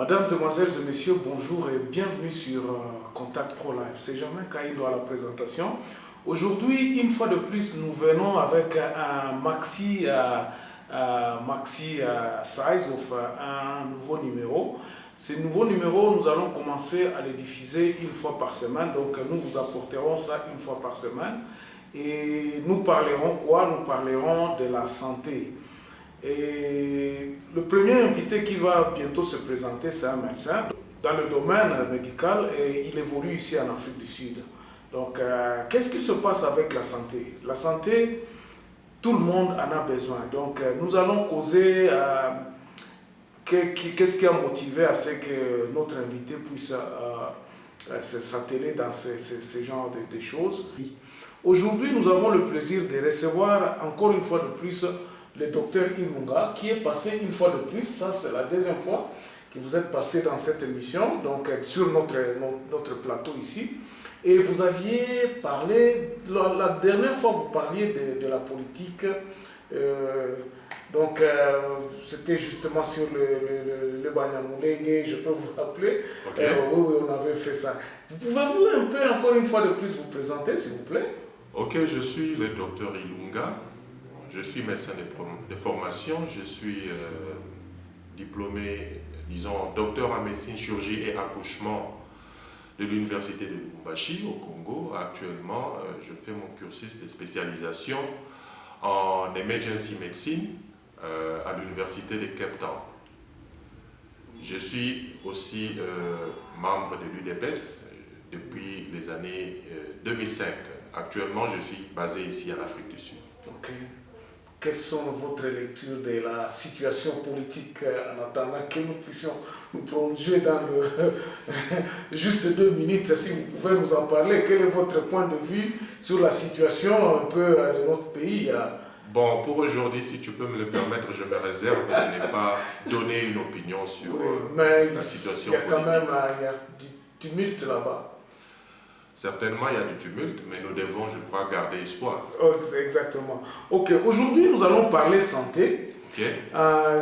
Mesdames, Mesdemoiselles et Messieurs, bonjour et bienvenue sur Contact Pro Live. C'est Germain Caïdo à la présentation. Aujourd'hui, une fois de plus, nous venons avec un maxi size of un nouveau numéro. Ce nouveau numéro, nous allons commencer à les diffuser une fois par semaine. Donc, nous vous apporterons ça une fois par semaine. Et nous parlerons quoi? Nous parlerons de la santé. Et le premier invité qui va bientôt se présenter, c'est un médecin dans le domaine médical et il évolue ici en Afrique du Sud. Donc, qu'est-ce qui se passe avec la santé? La santé, tout le monde en a besoin. Donc, nous allons causer qu'est-ce qui a motivé à ce que notre invité puisse s'atteler dans ce genre de choses. Aujourd'hui, nous avons le plaisir de recevoir encore une fois de plus le docteur Ilunga, qui est passé une fois de plus, ça c'est la deuxième fois que vous êtes passé dans cette émission, donc sur notre plateau ici. Et vous aviez parlé, la dernière fois vous parliez de la politique, c'était justement sur le Banyamulenge, je peux vous rappeler. Okay. Oui, on avait fait ça. Pouvez-vous un peu, encore une fois de plus, vous présenter, s'il vous plaît? Ok, je suis le docteur Ilunga. Je suis médecin de formation, je suis diplômé, disons, docteur en médecine, chirurgie et accouchement de l'université de Lubumbashi au Congo. Actuellement, je fais mon cursus de spécialisation en emergency medicine à l'université de Cape Town. Je suis aussi membre de l'UDPS depuis les années 2005. Actuellement, je suis basé ici en Afrique du Sud. Ok. Quelles sont votre lecture de la situation politique en attendant que nous puissions nous plonger dans le juste 2 minutes, si vous pouvez nous en parler, quel est votre point de vue sur la situation un peu de notre pays? Bon, pour aujourd'hui, si tu peux me le permettre, je me réserve de ne pas donner une opinion sur la situation politique. Il y a quand même il y a du tumulte là-bas. Certainement, il y a du tumulte, mais nous devons, je crois, garder espoir. Exactement. Ok, aujourd'hui, nous allons parler santé. Okay.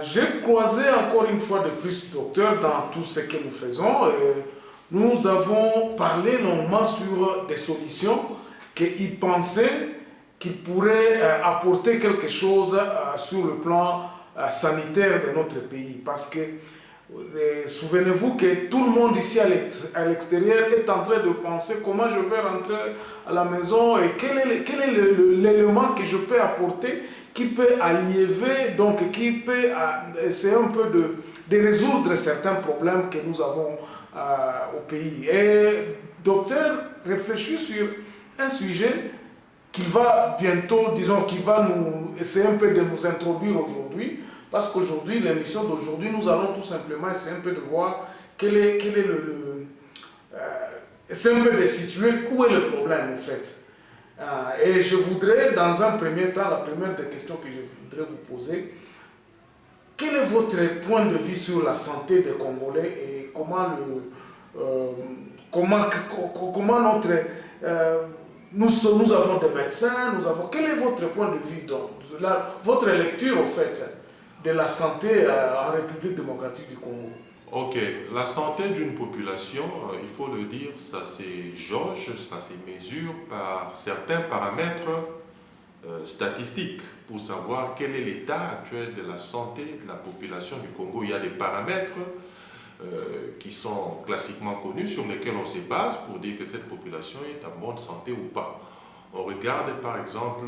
J'ai croisé encore une fois de plus, docteur, dans tout ce que nous faisons. Nous avons parlé longuement sur des solutions qu'il pensait qu'ils pourraient apporter quelque chose sur le plan sanitaire de notre pays. Parce que souvenez-vous que tout le monde ici à l'extérieur est en train de penser comment je vais rentrer à la maison et quel est l'élément que je peux apporter qui peut alléger, donc qui peut essayer un peu de résoudre certains problèmes que nous avons au pays. Et docteur réfléchit sur un sujet qui va bientôt, disons, qui va nous essayer un peu de nous introduire aujourd'hui. Parce qu'aujourd'hui, l'émission d'aujourd'hui, nous allons tout simplement essayer un peu de voir quel est essayer un peu de situer où est le problème en fait. Et je voudrais, dans un premier temps, la première des questions que je voudrais vous poser, quel est votre point de vue sur la santé des Congolais et comment nous avons des médecins, quel est votre point de vue, votre lecture en fait de la santé en République démocratique du Congo? Ok, la santé d'une population, il faut le dire, ça se jauge, ça se mesure par certains paramètres statistiques pour savoir quel est l'état actuel de la santé de la population du Congo. Il y a des paramètres qui sont classiquement connus sur lesquels on se base pour dire que cette population est en bonne santé ou pas. On regarde par exemple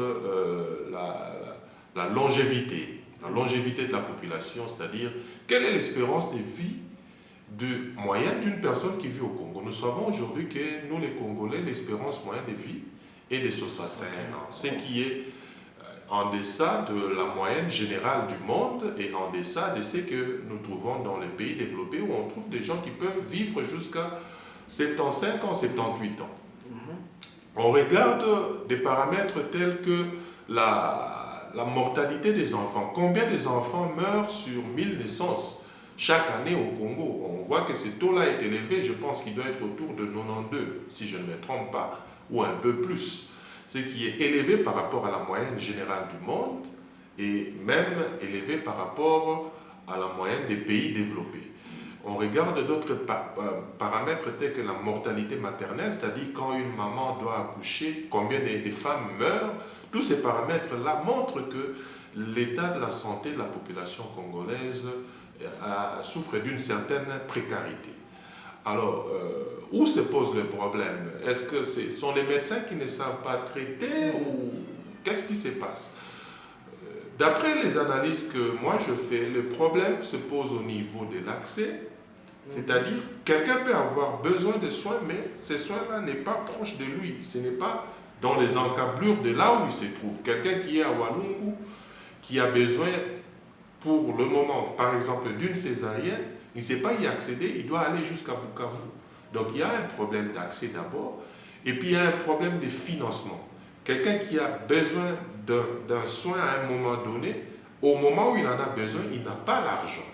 la longévité. La longévité de la population, c'est-à-dire quelle est l'espérance de vie moyenne d'une personne qui vit au Congo. Nous savons aujourd'hui que nous les Congolais, l'espérance moyenne de vie est de 61 ans, ce qui est en deçà de la moyenne générale du monde et en deçà de ce que nous trouvons dans les pays développés où on trouve des gens qui peuvent vivre jusqu'à 75 ans, 78 ans. On regarde des paramètres tels que la mortalité des enfants. Combien des enfants meurent sur 1000 naissances chaque année au Congo? On voit que ce taux-là est élevé, je pense qu'il doit être autour de 92, si je ne me trompe pas, ou un peu plus. Ce qui est élevé par rapport à la moyenne générale du monde et même élevé par rapport à la moyenne des pays développés. on regarde d'autres paramètres tels que la mortalité maternelle, c'est-à-dire quand une maman doit accoucher, combien de femmes meurent. Tous ces paramètres-là montrent que l'état de la santé de la population congolaise souffre d'une certaine précarité. Alors, où se pose le problème? Est-ce que ce sont les médecins qui ne savent pas traiter ou qu'est-ce qui se passe? D'après les analyses que moi je fais, le problème se pose au niveau de l'accès, c'est-à-dire quelqu'un peut avoir besoin de soins, mais ces soins-là n'est pas proche de lui, ce n'est pas dans les encablures de là où il se trouve. Quelqu'un qui est à Walungu, qui a besoin pour le moment, par exemple, d'une césarienne, il ne sait pas y accéder, il doit aller jusqu'à Bukavu. Donc il y a un problème d'accès d'abord, et puis il y a un problème de financement. Quelqu'un qui a besoin d'un soin à un moment donné, au moment où il en a besoin, il n'a pas l'argent.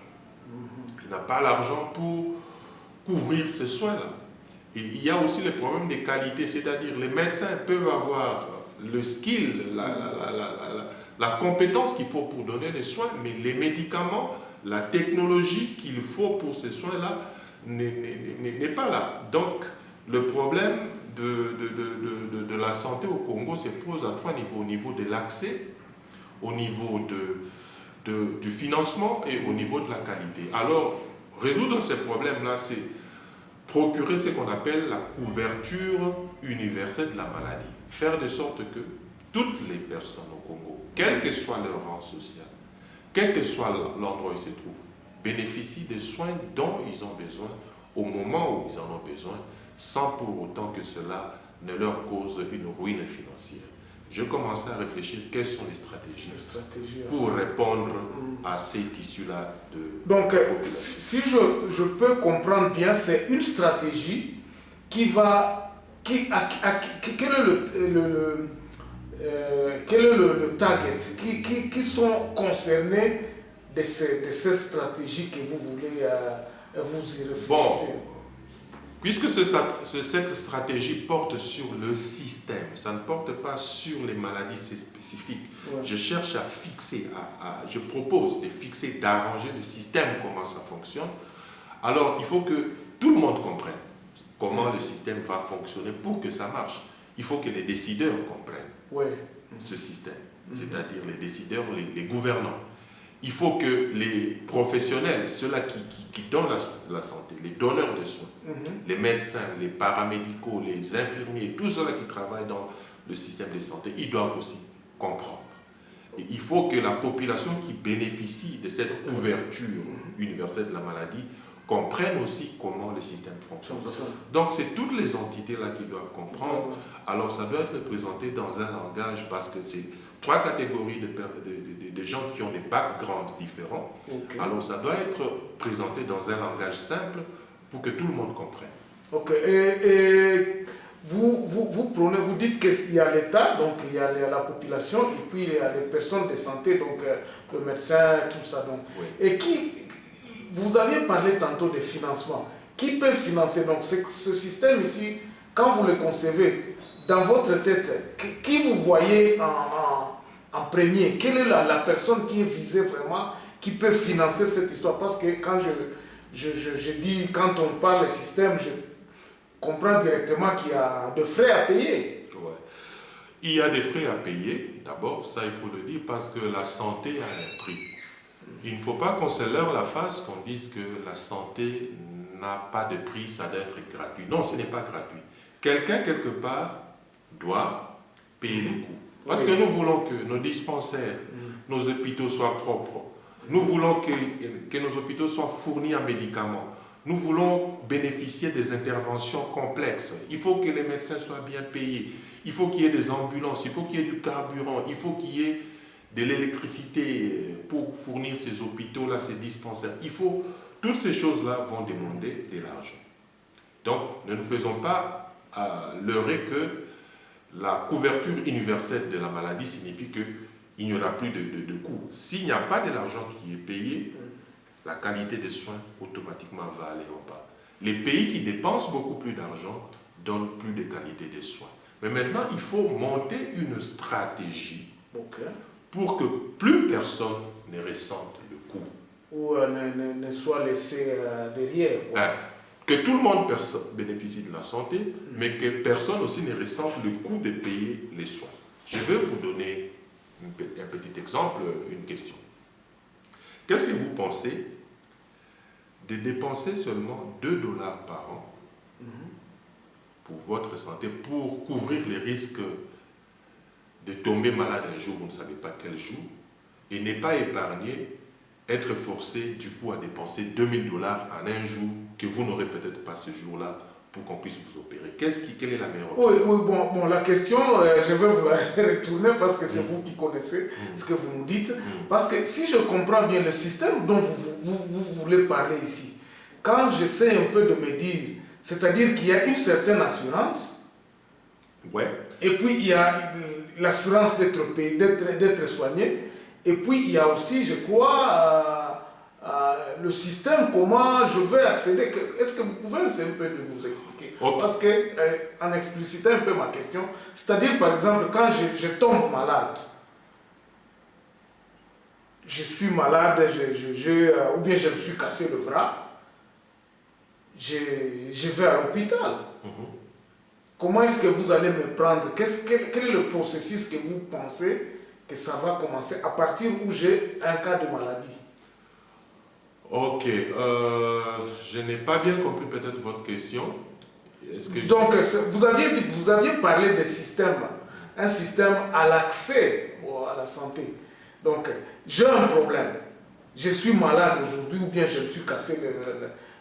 Il n'a pas l'argent pour couvrir ces soins-là. Et il y a aussi le problème de qualité, c'est-à-dire les médecins peuvent avoir le skill, la compétence qu'il faut pour donner les soins, mais les médicaments, la technologie qu'il faut pour ces soins-là n'est pas là. Donc, le problème de la santé au Congo se pose à trois niveaux. Au niveau de l'accès, au niveau du financement et au niveau de la qualité. Alors, résoudre ces problèmes-là, c'est procurer ce qu'on appelle la couverture universelle de la maladie. Faire de sorte que toutes les personnes au Congo, quel que soit leur rang social, quel que soit l'endroit où ils se trouvent, bénéficient des soins dont ils ont besoin au moment où ils en ont besoin, sans pour autant que cela ne leur cause une ruine financière. Je commençais à réfléchir quelles sont les stratégies pour répondre à ces tissus-là de Donc, si je peux comprendre bien, c'est une stratégie qui va... quel est le target? Qui sont concernés de ces stratégies que vous voulez vous y réfléchir? Bon, puisque cette stratégie porte sur le système, ça ne porte pas sur les maladies spécifiques. Ouais. Je cherche à fixer, je propose de fixer, d'arranger le système, comment ça fonctionne. Alors, il faut que tout le monde comprenne comment le système va fonctionner pour que ça marche. Il faut que les décideurs comprennent ce système, c'est-à-dire les décideurs, les gouvernants. Il faut que les professionnels, ceux-là qui donnent la santé, les donneurs de soins, les médecins, les paramédicaux, les infirmiers, tous ceux-là qui travaillent dans le système de santé, ils doivent aussi comprendre. Et il faut que la population qui bénéficie de cette couverture universelle de la maladie comprenne aussi comment le système fonctionne. Donc, c'est toutes les entités-là qui doivent comprendre. Alors, ça doit être présenté dans un langage parce que c'est trois catégories de gens qui ont des backgrounds différents. Okay. Alors, ça doit être présenté dans un langage simple pour que tout le monde comprenne. Ok. Et vous prenez, vous dites qu'il y a l'État, donc il y a la population, et puis il y a les personnes de santé, donc le médecin, tout ça. Donc. Oui. Et vous aviez parlé tantôt de financement. Qui peut financer donc ce système ici, quand vous le concevez, dans votre tête, qui vous voyez en premier? Quelle est la personne qui est visée vraiment, qui peut financer cette histoire? Parce que quand je dis, quand on parle du système, je comprends directement qu'il y a des frais à payer. Ouais. Il y a des frais à payer, d'abord, ça il faut le dire, parce que la santé a un prix. Il ne faut pas qu'on se leurre la face, qu'on dise que la santé n'a pas de prix, ça doit être gratuit. Non, ce n'est pas gratuit. Quelqu'un, quelque part, doit payer les coûts. Parce que nous voulons que nos dispensaires, nos hôpitaux soient propres. Nous voulons que nos hôpitaux soient fournis en médicaments. Nous voulons bénéficier des interventions complexes. Il faut que les médecins soient bien payés. Il faut qu'il y ait des ambulances, il faut qu'il y ait du carburant, il faut qu'il y ait de l'électricité pour fournir ces hôpitaux-là, ces dispensaires. Toutes ces choses-là vont demander de l'argent. Donc, ne nous faisons pas leurrer que la couverture universelle de la maladie signifie qu'il n'y aura plus de coûts. S'il n'y a pas de l'argent qui est payé, la qualité des soins automatiquement va aller en bas. Les pays qui dépensent beaucoup plus d'argent donnent plus de qualité des soins. Mais maintenant, il faut monter une stratégie pour que plus personne ne ressente le coût ou ne soit laissé derrière. Que tout le monde bénéficie de la santé, mais que personne aussi ne ressente le coût de payer les soins. Je vais vous donner un petit exemple, une question. Qu'est-ce que vous pensez de dépenser seulement $2 par an pour votre santé, pour couvrir les risques de tomber malade un jour, vous ne savez pas quel jour, et ne pas épargner, être forcé du coup à dépenser $2000 en un jour que vous n'aurez peut-être pas ce jour-là pour qu'on puisse vous opérer. Quelle est la meilleure option? Oui, bon, la question, je vais vous la retourner parce que c'est vous qui connaissez ce que vous nous dites. Parce que si je comprends bien le système dont vous voulez parler ici, quand j'essaie un peu de me dire, c'est-à-dire qu'il y a une certaine assurance, et puis il y a l'assurance d'être payé, d'être soigné, et puis il y a aussi, je crois, le système, comment je vais accéder. Est-ce que vous pouvez un peu nous expliquer? Parce que, en explicitant un peu ma question, c'est-à-dire par exemple, quand je tombe malade, je suis malade, ou bien je me suis cassé le bras, je vais à l'hôpital. Comment est-ce que vous allez me prendre? Quel est le processus que vous pensez que ça va commencer à partir où j'ai un cas de maladie? Ok, je n'ai pas bien compris peut-être votre question. Donc, vous aviez parlé de système, un système à l'accès à la santé. Donc, j'ai un problème, je suis malade aujourd'hui ou bien je me suis cassé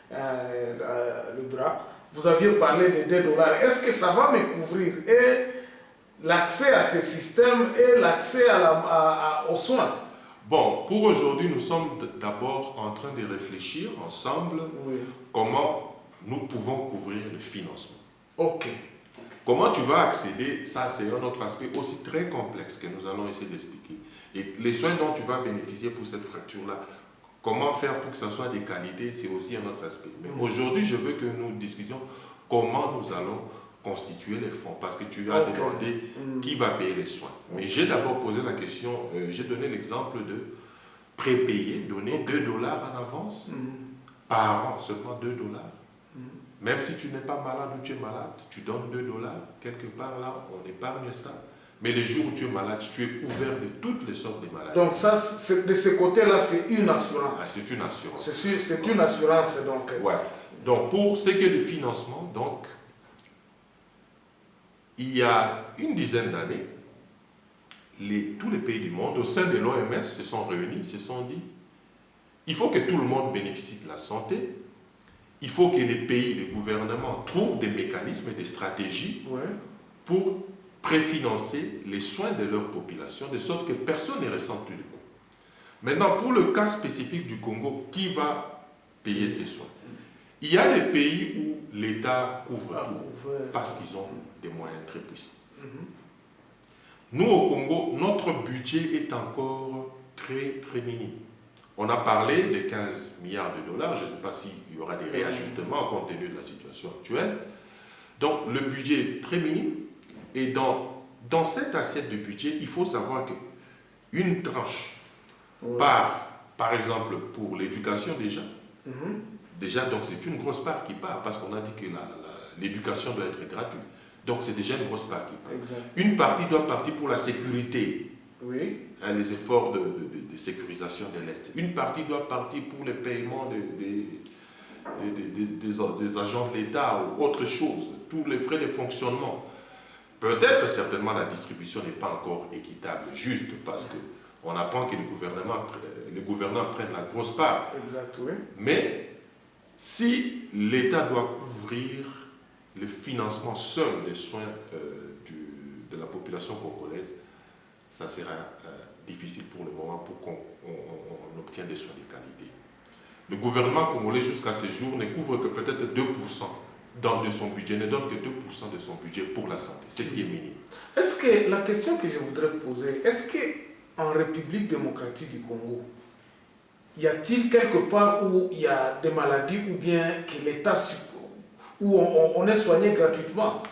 le bras. Vous aviez parlé de $2. Est-ce que ça va me couvrir et l'accès à ce système et l'accès aux soins? Bon, pour aujourd'hui, nous sommes d'abord en train de réfléchir ensemble comment nous pouvons couvrir le financement. Ok. Comment tu vas accéder, ça c'est un autre aspect aussi très complexe que nous allons essayer d'expliquer. Et les soins dont tu vas bénéficier pour cette fracture-là, comment faire pour que ça soit de qualité, c'est aussi un autre aspect. Mais aujourd'hui, je veux que nous discutions comment nous allons constituer les fonds, parce que tu as demandé qui va payer les soins. Mais j'ai d'abord posé la question, j'ai donné l'exemple de prépayer, donner $2 en avance par an, seulement $2. Même si tu n'es pas malade ou tu es malade, tu donnes $2, quelque part là, on épargne ça. Mais les jours où tu es malade, tu es couvert de toutes les sortes de maladies. Donc ça, de ce côté-là, c'est une assurance. C'est une assurance. C'est une assurance, donc. Donc pour ce qui est du financement, donc, il y a une dizaine d'années, tous les pays du monde, au sein de l'OMS, se sont réunis, se sont dit, il faut que tout le monde bénéficie de la santé, il faut que les pays, les gouvernements trouvent des mécanismes et des stratégies pour préfinancer les soins de leur population, de sorte que personne ne ressente plus de coûts. Maintenant, pour le cas spécifique du Congo, qui va payer ces soins? Il y a des pays où l'État couvre tout parce qu'ils ont des moyens très puissants. Nous, au Congo, notre budget est encore très, très minime. On a parlé de 15 milliards de dollars. Je ne sais pas s'il y aura des réajustements compte tenu de la situation actuelle. Donc, le budget est très minime. Et dans cette assiette de budget, il faut savoir qu'une tranche par exemple, pour l'éducation déjà, donc c'est une grosse part qui part, parce qu'on a dit que l'éducation doit être gratuite. Donc c'est déjà une grosse part qui part. Une partie doit partir pour la sécurité, les efforts de sécurisation de l'Est. Une partie doit partir pour le paiement des agents de l'État ou autre chose, tous les frais de fonctionnement. Peut-être, certainement, la distribution n'est pas encore équitable, juste parce qu'on apprend que les gouvernants prennent la grosse part. Mais si l'État doit couvrir le financement seul des soins de la population congolaise, ça sera difficile pour le moment pour qu'on obtienne des soins de qualité. Le gouvernement congolais, jusqu'à ce jour, ne couvre que peut-être 2% de son budget, ne donne que 2% de son budget pour la santé, ce qui est minime. Est-ce que, la question que je voudrais poser, est-ce qu'en République démocratique du Congo, y a-t-il quelque part où il y a des maladies ou bien que l'État, où on est soigné gratuitement?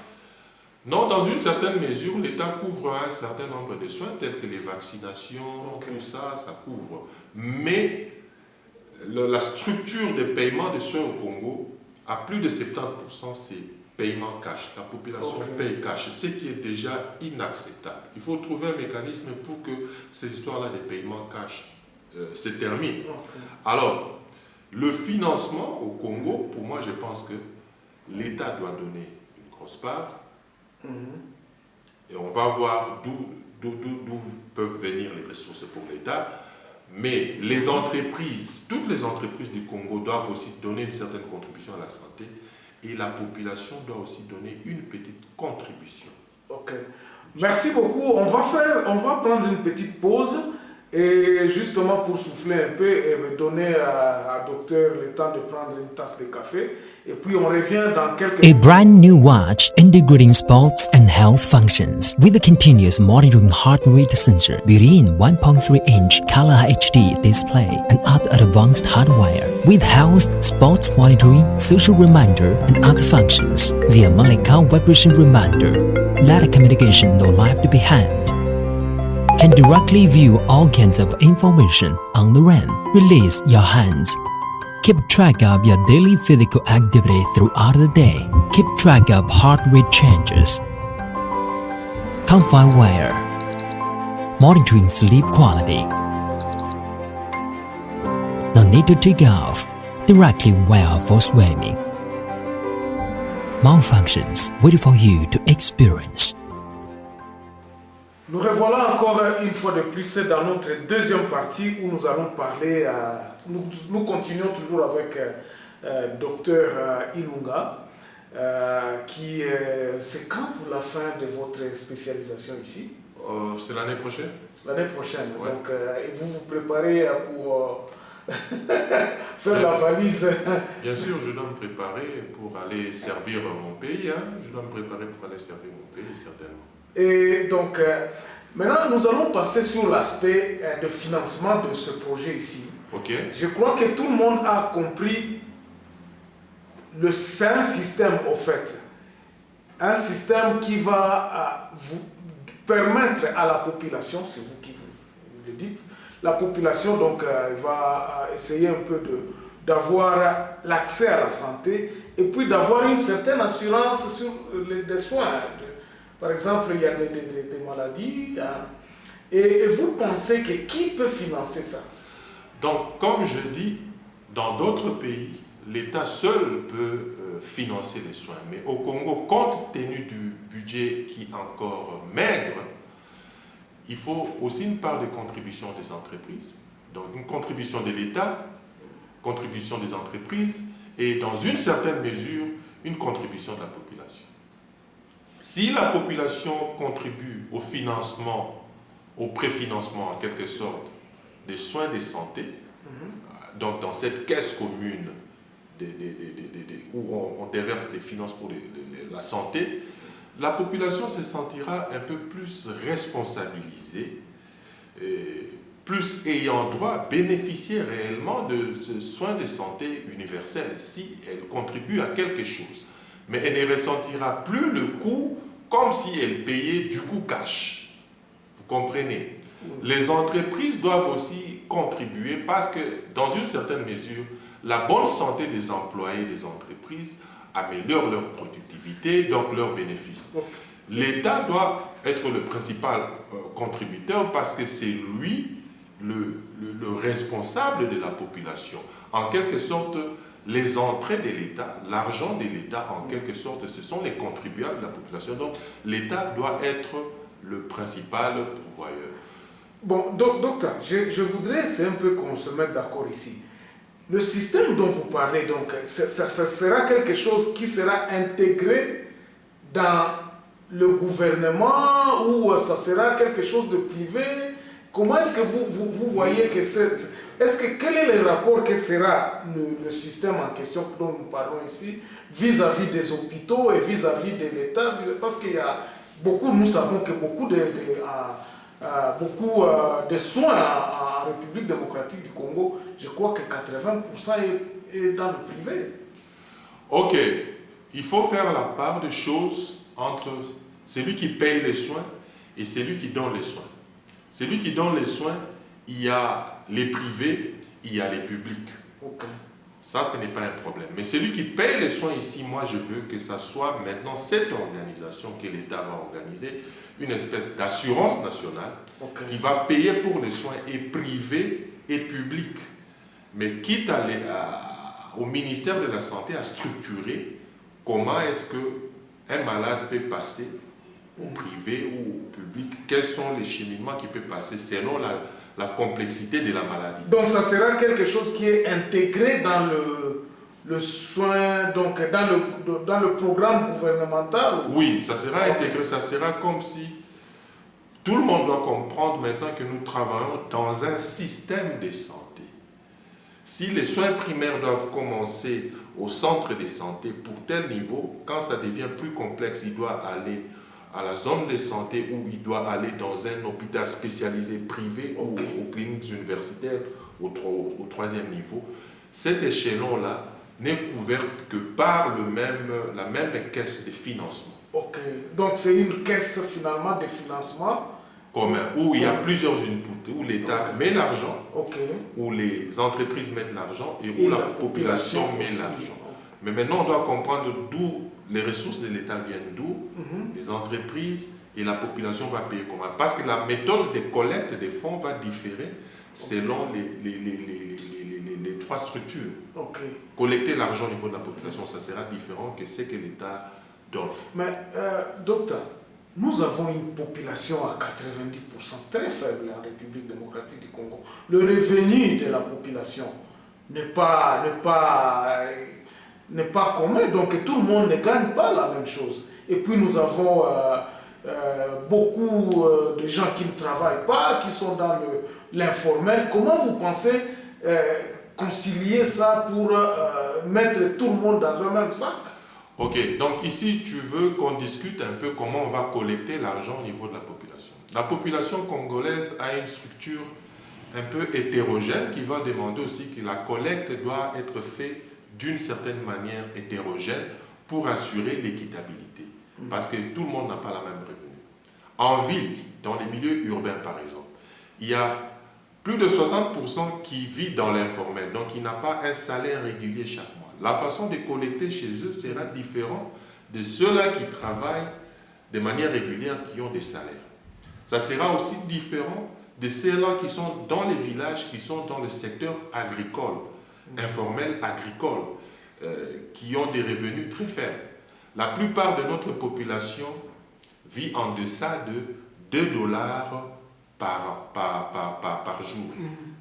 Non, dans une certaine mesure, l'État couvre un certain nombre de soins, tels que les vaccinations, tout ça, ça couvre. Mais la structure des paiements des soins au Congo, à plus de 70%, c'est paiement cash. La population paye cash, ce qui est déjà inacceptable. Il faut trouver un mécanisme pour que ces histoires-là des paiements cash se terminent. Alors, le financement au Congo, pour moi, je pense que l'État doit donner une grosse part. Et on va voir d'où peuvent venir les ressources pour l'État. Mais les entreprises, toutes les entreprises du Congo doivent aussi donner une certaine contribution à la santé. Et la population doit aussi donner une petite contribution. Ok. Merci beaucoup. On va prendre une petite pause. Et justement pour souffler un peu et me donner à docteur le temps de prendre une tasse de café. Et puis on revient dans quelques A brand new watch integrating sports and health functions with a continuous monitoring heart rate sensor, built-in 1.3-inch color HD display and other advanced hardware. With health, sports monitoring, social reminder and other functions. The Malika vibration reminder, let communication no left behind. Can directly view all kinds of information on the run. Release your hands. Keep track of your daily physical activity throughout the day. Keep track of heart rate changes. Comfort wear. Monitoring sleep quality. No need to take off. Directly wear for swimming. More functions wait for you to experience. Nous revoilà encore une fois de plus dans notre deuxième partie où nous allons parler, nous continuons toujours avec Dr Ilunga, c'est quand pour la fin de votre spécialisation ici? C'est l'année prochaine. L'année prochaine, ouais. Donc vous vous préparez pour faire la valise. Bien sûr, je dois me préparer pour aller servir mon pays, je dois me préparer pour aller servir mon pays, certainement. Et donc, maintenant, nous allons passer sur l'aspect de financement de ce projet ici. Okay. Je crois que tout le monde a compris c'est un système, au fait. Un système qui va vous permettre à la population, c'est vous qui vous le dites, la population donc, va essayer un peu d'avoir l'accès à la santé et puis d'avoir une certaine assurance sur les soins. Par exemple, il y a des maladies. Et vous pensez que qui peut financer ça? Donc, comme je dis, dans d'autres pays, l'État seul peut financer les soins. Mais au Congo, compte tenu du budget qui est encore maigre, il faut aussi une part de contribution des entreprises. Donc, une contribution de l'État, contribution des entreprises et, dans une certaine mesure, une contribution de la population. Si la population contribue au financement, au préfinancement en quelque sorte des soins de santé, donc dans cette caisse commune où on déverse les finances pour la santé, la population se sentira un peu plus responsabilisée, plus ayant droit à bénéficier réellement de ce soin de santé universel si elle contribue à quelque chose. Mais elle ne ressentira plus le coût comme si elle payait du coût cash. Vous comprenez? Les entreprises doivent aussi contribuer parce que, dans une certaine mesure, la bonne santé des employés des entreprises améliore leur productivité, donc leurs bénéfices. L'État doit être le principal contributeur parce que c'est lui le responsable de la population. En quelque sorte, les entrées de l'État, l'argent de l'État, en quelque sorte, ce sont les contribuables de la population. Donc, l'État doit être le principal pourvoyeur. Bon, docteur, je voudrais, c'est un peu qu'on se mette d'accord ici. Le système dont vous parlez, donc, ça sera quelque chose qui sera intégré dans le gouvernement ou ça sera quelque chose de privé? Comment est-ce que vous voyez que quel est le rapport que sera le système en question dont nous parlons ici vis-à-vis des hôpitaux et vis-à-vis de l'État? Parce qu'il y a beaucoup, nous savons que beaucoup de soins en République démocratique du Congo, je crois que 80% est dans le privé. Ok, il faut faire la part des choses entre celui qui paye les soins et celui qui donne les soins. Celui qui donne les soins, il y a les privés, il y a les publics. Ok. Ça, ce n'est pas un problème. Mais celui qui paye les soins ici, moi, je veux que ça soit maintenant cette organisation que l'État va organiser, une espèce d'assurance nationale qui va payer pour les soins et privés et publics. Mais quitte au ministère de la Santé à structurer comment est-ce qu'un malade peut passer au privé ou au public, quels sont les cheminements qui peuvent passer selon la complexité de la maladie. Donc ça sera quelque chose qui est intégré dans le soin, donc dans le programme gouvernemental? Oui, ça sera intégré, ça sera comme si tout le monde doit comprendre maintenant que nous travaillons dans un système de santé. Si les soins primaires doivent commencer au centre de santé pour tel niveau, quand ça devient plus complexe, il doit aller à la zone de santé où il doit aller dans un hôpital spécialisé privé ou aux cliniques universitaires au troisième niveau. Cet échelon-là n'est couvert que par la même caisse de financement. Ok, donc c'est une caisse finalement de financement commun, où il y a plusieurs inputs, où l'État met l'argent, où les entreprises mettent l'argent et où la population met l'argent. Mais maintenant, on doit comprendre d'où les ressources de l'État viennent, d'où les entreprises et la population va payer comment. Parce que la méthode de collecte des fonds va différer selon les trois structures. Collecter l'argent au niveau de la population, ça sera différent que ce que l'État donne. Mais, docteur, nous avons une population à 90% très faible en République démocratique du Congo. Le revenu de la population n'est pas commun, donc tout le monde ne gagne pas la même chose. Et puis nous avons beaucoup de gens qui ne travaillent pas, qui sont dans l'informel. Comment vous pensez concilier ça pour mettre tout le monde dans un même sac? Ok, donc ici tu veux qu'on discute un peu comment on va collecter l'argent au niveau de la population. La population congolaise a une structure un peu hétérogène qui va demander aussi que la collecte doit être faite d'une certaine manière hétérogène pour assurer l'équitabilité. Parce que tout le monde n'a pas la même revenu. En ville, dans les milieux urbains par exemple, il y a plus de 60% qui vit dans l'informel, donc qui n'a pas un salaire régulier chaque mois. La façon de collecter chez eux sera différente de ceux-là qui travaillent de manière régulière, qui ont des salaires. Ça sera aussi différent de ceux-là qui sont dans les villages, qui sont dans le secteur agricole, informel agricole, qui ont des revenus très faibles. La plupart de notre population vit en deçà de 2 dollars par jour.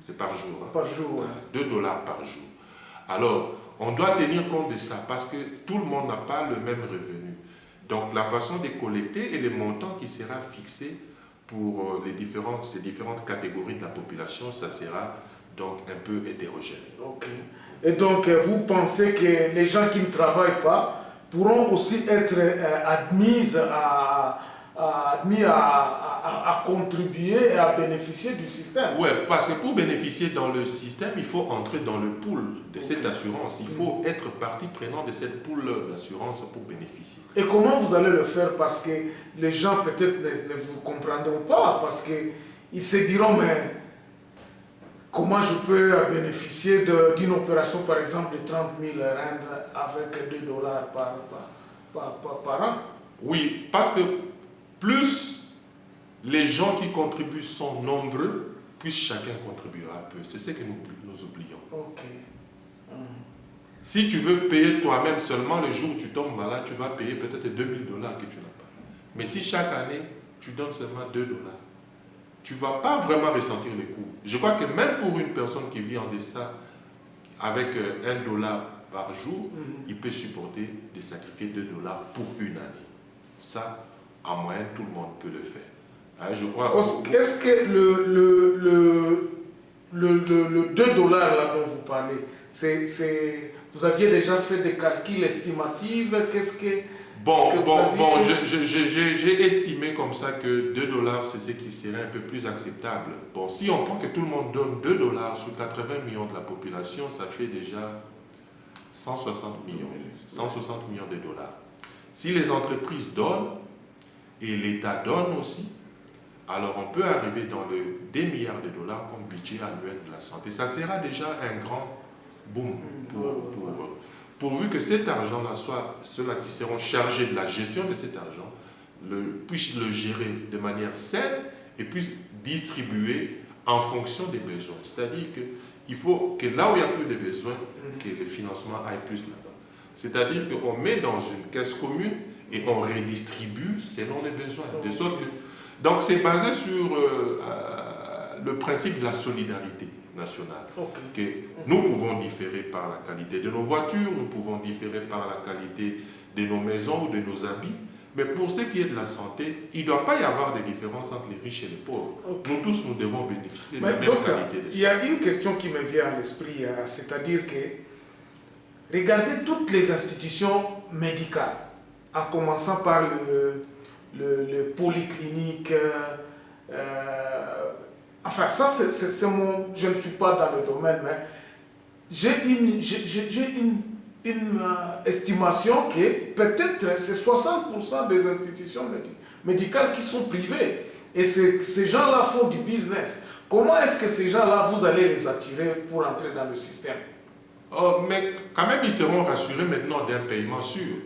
C'est par jour. Hein? Par jour, ouais. 2 dollars par jour. Alors, on doit tenir compte de ça parce que tout le monde n'a pas le même revenu. Donc, la façon de collecter et le montant qui sera fixé pour ces différentes catégories de la population, ça sera donc un peu hétérogène. Ok. Et donc, vous pensez que les gens qui ne travaillent pas pourront aussi être admis à contribuer et à bénéficier du système? Oui, parce que pour bénéficier dans le système, il faut entrer dans le pool de cette assurance. Il faut être partie prenante de cette pool d'assurance pour bénéficier. Et comment vous allez le faire? Parce que les gens peut-être ne vous comprendront pas, parce qu'ils se diront, mais comment je peux bénéficier d'une opération, par exemple, de 30 000 rand avec 2 dollars par an? Oui, parce que plus les gens qui contribuent sont nombreux, plus chacun contribuera un peu. C'est ce que nous oublions. Si tu veux payer toi-même seulement le jour où tu tombes malade, tu vas payer peut-être 2 000 dollars que tu n'as pas. Mais si chaque année, tu donnes seulement 2 dollars, tu ne vas pas vraiment ressentir les coûts. Je crois que même pour une personne qui vit en deçà avec 1 dollar par jour, il peut supporter de sacrifier 2 dollars pour une année. Ça, en moyenne, tout le monde peut le faire. Je crois. Est-ce que le 2 dollars là dont vous parlez, vous aviez déjà fait des calculs estimatifs? J'ai estimé comme ça que 2 dollars, c'est ce qui serait un peu plus acceptable. Bon, si on prend que tout le monde donne 2 dollars sur 80 millions de la population, ça fait déjà 160 millions de dollars. Si les entreprises donnent et l'État donne aussi, alors on peut arriver dans le 2 milliards de dollars comme budget annuel de la santé. Ça sera déjà un grand boum, pourvu que cet argent-là soit ceux-là qui seront chargés de la gestion de cet argent, puissent le gérer de manière saine et puissent distribuer en fonction des besoins. C'est-à-dire qu'il faut que là où il n'y a plus de besoins, que le financement aille plus là-bas. C'est-à-dire qu'on met dans une caisse commune et on redistribue selon les besoins. De sorte que, donc c'est basé sur le principe de la solidarité nationale. Que nous pouvons différer par la qualité de nos voitures, nous pouvons différer par la qualité de nos maisons ou de nos habits, mais pour ce qui est de la santé, il ne doit pas y avoir de différence entre les riches et les pauvres. Nous tous, nous devons bénéficier de la même qualité de santé. Il y a une question qui me vient à l'esprit, c'est-à-dire que regardez toutes les institutions médicales, en commençant par le polyclinique, enfin, ça, c'est mon... Je ne suis pas dans le domaine, mais j'ai une estimation que peut-être c'est 60% des institutions médicales qui sont privées. Et ces gens-là font du business. Comment est-ce que ces gens-là, vous allez les attirer pour entrer dans le système? Mais quand même, ils seront rassurés maintenant d'un paiement sûr.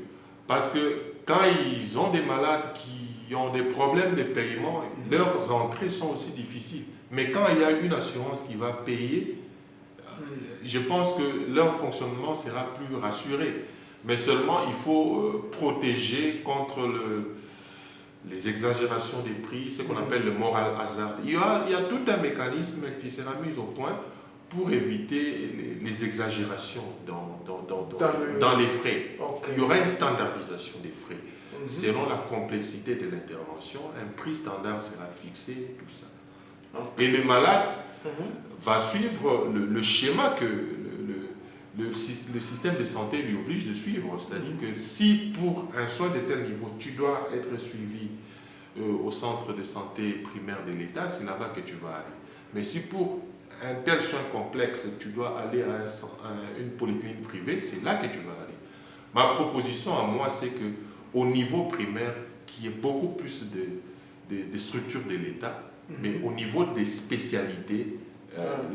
Parce que quand ils ont des malades qui ont des problèmes de paiement, leurs entrées sont aussi difficiles. Mais quand il y a une assurance qui va payer, je pense que leur fonctionnement sera plus rassuré. Mais seulement, il faut protéger contre les exagérations des prix, ce qu'on appelle le moral hazard. Il y a tout un mécanisme qui sera mis au point pour éviter les exagérations dans les frais. Il y aura une standardisation des frais. Selon la complexité de l'intervention, un prix standard sera fixé, tout ça. Et le malade va suivre le schéma que le système de santé lui oblige de suivre. C'est-à-dire que si pour un soin de tel niveau, tu dois être suivi au centre de santé primaire de l'État, c'est là-bas que tu vas aller. Mais si pour un tel soin complexe, tu dois aller à une polyclinique privée, c'est là que tu vas aller. Ma proposition à moi, c'est qu'au niveau primaire, qu'il y ait beaucoup plus de structures de l'État, mais au niveau des spécialités,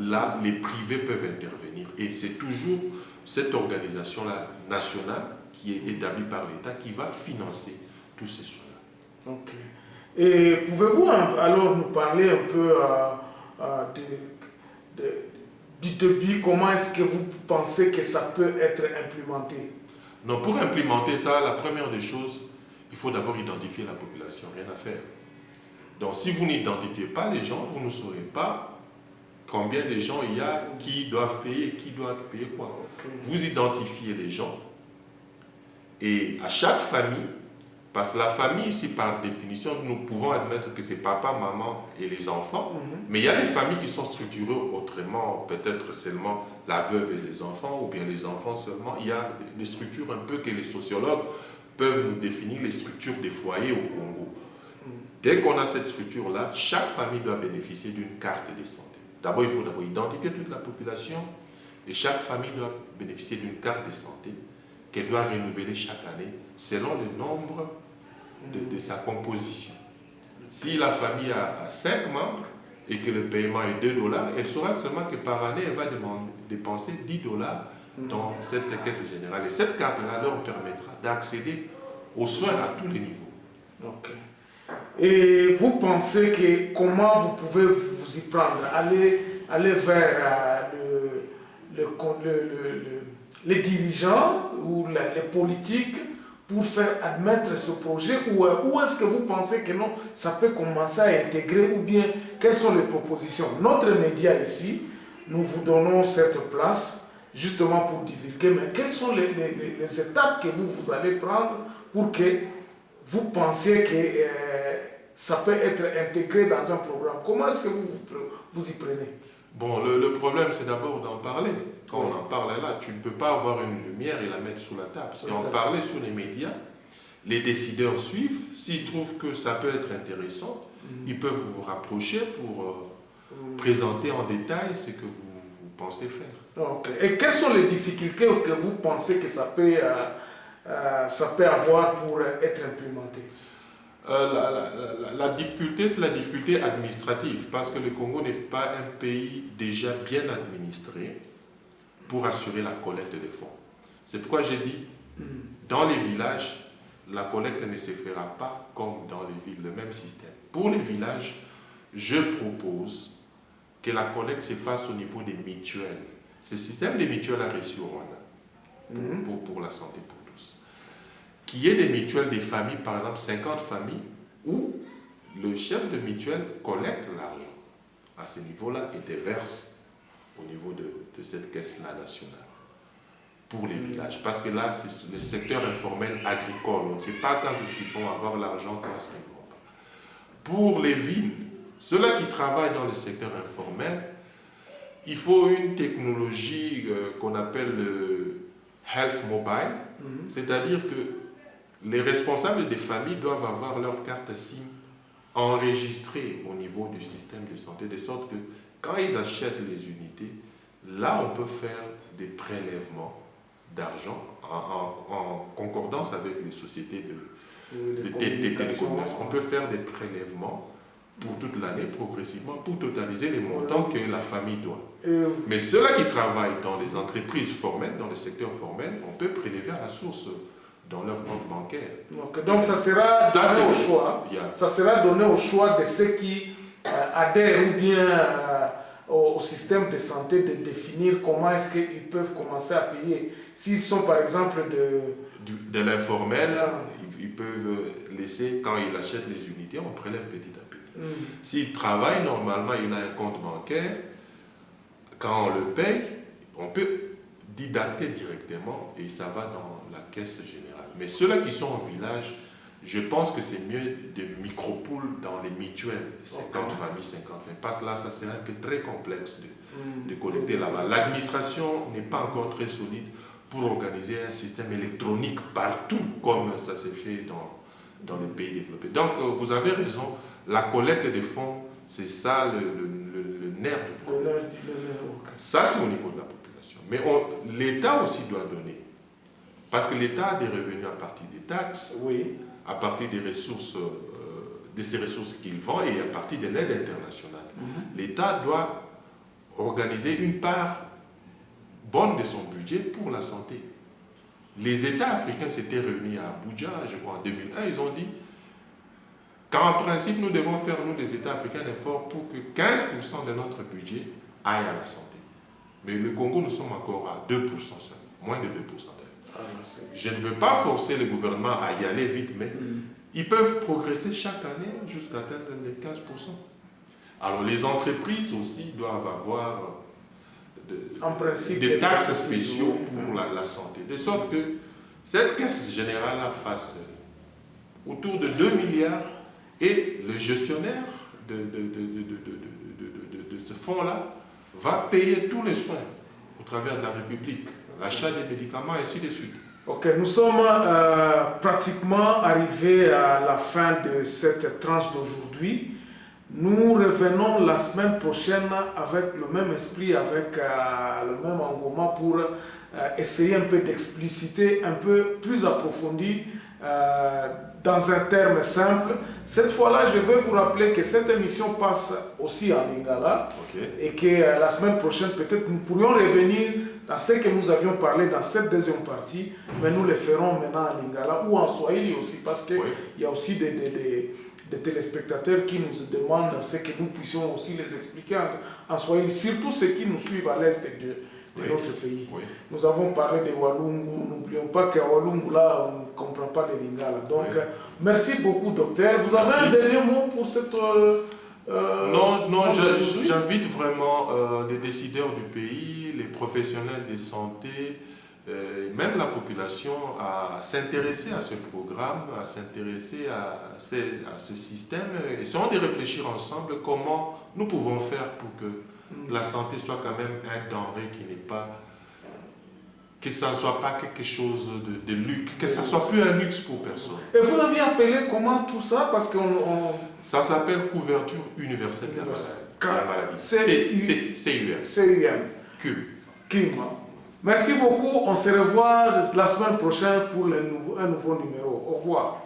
là, les privés peuvent intervenir. Et c'est toujours cette organisation-là nationale qui est établie par l'État qui va financer tous ces soins-là. Ok. Et pouvez-vous alors nous parler un peu du début, comment est-ce que vous pensez que ça peut être implémenté? Non, pour implémenter ça, la première des choses, il faut d'abord identifier la population, rien à faire. Donc si vous n'identifiez pas les gens, vous ne saurez pas combien de gens il y a qui doivent payer quoi. Vous identifiez les gens et à chaque famille, parce que la famille ici par définition, nous pouvons admettre que c'est papa, maman et les enfants, mais il y a des familles qui sont structurées autrement, peut-être seulement la veuve et les enfants, ou bien les enfants seulement. Il y a des structures un peu que les sociologues peuvent nous définir, les structures des foyers au Congo. Dès qu'on a cette structure-là, chaque famille doit bénéficier d'une carte de santé. D'abord, il faut identifier toute la population et chaque famille doit bénéficier d'une carte de santé qu'elle doit renouveler chaque année selon le nombre de sa composition. Si la famille a 5 membres et que le paiement est $2, elle saura seulement que par année, elle va dépenser $10 dans cette caisse générale. Et cette carte-là leur permettra d'accéder aux soins à tous les niveaux. Okay. Et vous pensez que comment vous pouvez vous y prendre? Aller vers les dirigeants ou les politiques pour faire admettre ce projet, ou est-ce que vous pensez que non, ça peut commencer à intégrer, ou bien quelles sont les propositions? Notre média ici, nous vous donnons cette place justement pour divulguer, mais quelles sont les étapes que vous allez prendre pour que vous pensiez que ça peut être intégré dans un programme? Comment est-ce que vous y prenez? Bon, le problème, c'est d'abord d'en parler. Quand on en parle là, tu ne peux pas avoir une lumière et la mettre sous la table. Si on parlait sur les médias, les décideurs suivent. S'ils trouvent que ça peut être intéressant, ils peuvent vous rapprocher pour présenter en détail ce que vous pensez faire. Okay. Et quelles sont les difficultés que vous pensez que ça peut avoir pour être implémenté? La difficulté, c'est la difficulté administrative, parce que le Congo n'est pas un pays déjà bien administré. pour assurer la collecte des fonds. C'est pourquoi j'ai dit, dans les villages, la collecte ne se fera pas comme dans les villes, le même système. Pour les villages, je propose que la collecte se fasse au niveau des mutuelles. Ce système des mutuelles a réussi au Rwanda pour la santé pour tous. Qu'il y ait des mutuelles des familles, par exemple 50 familles, où le chef de mutuelle collecte l'argent à ce niveau-là et déverse au niveau de cette caisse-là nationale pour les villages. Parce que là, c'est le secteur informel agricole. On ne sait pas quand est-ce qu'ils vont avoir l'argent, quand est-ce qu'ils ne vont pas. Pour les villes, ceux-là qui travaillent dans le secteur informel, il faut une technologie qu'on appelle le Health Mobile, c'est-à-dire que les responsables des familles doivent avoir leur carte SIM enregistrée au niveau du système de santé, de sorte que quand ils achètent les unités, là on peut faire des prélèvements d'argent en concordance avec les sociétés de télécommunications. On peut faire des prélèvements pour toute l'année, progressivement, pour totaliser les montants que la famille doit. Mais ceux-là qui travaillent dans les entreprises formelles, dans le secteur formel, on peut prélever à la source dans leur compte bancaire. Donc ça sera donné au choix. Ça sera donné au choix de ceux qui adhèrent ou bien au système de santé de définir comment est-ce qu'ils peuvent commencer à payer. S'ils sont par exemple de l'informel, ils peuvent laisser, quand ils achètent les unités, on prélève petit à petit. S'ils travaillent, normalement, il a un compte bancaire. Quand on le paye, on peut didacter directement et ça va dans la caisse générale. Mais ceux-là qui sont au village, je pense que c'est mieux des micro-poules dans les mutuelles, 50 familles, 50 familles. Parce que là, ça serait un peu très complexe de collecter là-bas. L'administration n'est pas encore très solide pour organiser un système électronique partout, comme ça s'est fait dans les pays développés. Donc, vous avez raison, la collecte des fonds, c'est ça le nerf du problème. Ça, c'est au niveau de la population. Mais l'État aussi doit donner. Parce que l'État a des revenus à partir des taxes, à partir des ressources, de ces ressources qu'il vend et à partir de l'aide internationale. L'État doit organiser une part bonne de son budget pour la santé. Les États africains s'étaient réunis à Abuja, je crois en 2001, ils ont dit qu'en principe, nous devons faire, nous, les États africains, un effort pour que 15% de notre budget aille à la santé. Mais le Congo, nous sommes encore à 2% seulement, moins de 2% d'ailleurs. Je ne veux pas forcer le gouvernement à y aller vite, mais ils peuvent progresser chaque année jusqu'à atteindre les 15%. Alors les entreprises aussi doivent avoir des taxes spéciaux pour la santé, de sorte que cette caisse générale fasse autour de 2 milliards et le gestionnaire de ce fonds-là va payer tous les soins au travers de la République, l'achat des médicaments, et ainsi de suite. Ok, nous sommes pratiquement arrivés à la fin de cette tranche d'aujourd'hui. Nous revenons la semaine prochaine avec le même esprit, avec le même engouement pour essayer un peu d'expliciter, un peu plus approfondi, dans un terme simple. Cette fois-là, je vais vous rappeler que cette émission passe aussi en lingala et que la semaine prochaine, peut-être nous pourrions revenir dans ce que nous avions parlé dans cette deuxième partie, mais nous le ferons maintenant en lingala ou en swahili aussi, parce qu'il y a aussi des téléspectateurs qui nous demandent ce que nous puissions aussi les expliquer en swahili, surtout ceux qui nous suivent à l'est de notre pays. Nous avons parlé de Walungu, n'oublions pas qu'à Walungu, là, on ne comprend pas les lingala. Donc, merci beaucoup, docteur. Vous avez un dernier mot pour cette... Non, j'invite vraiment les décideurs du pays, les professionnels de santé, même la population à s'intéresser à ce programme, à s'intéresser à ce système. Essayons de réfléchir ensemble comment nous pouvons faire pour que la santé soit quand même un denrée qui n'est pas... que ça ne soit pas quelque chose de luxe, que ça ne soit plus un luxe pour personne. Et vous aviez appelé comment tout ça? Parce qu'on... Ça s'appelle couverture universelle de la maladie. CUM. CUM. Merci beaucoup. On se revoit la semaine prochaine pour un nouveau numéro. Au revoir.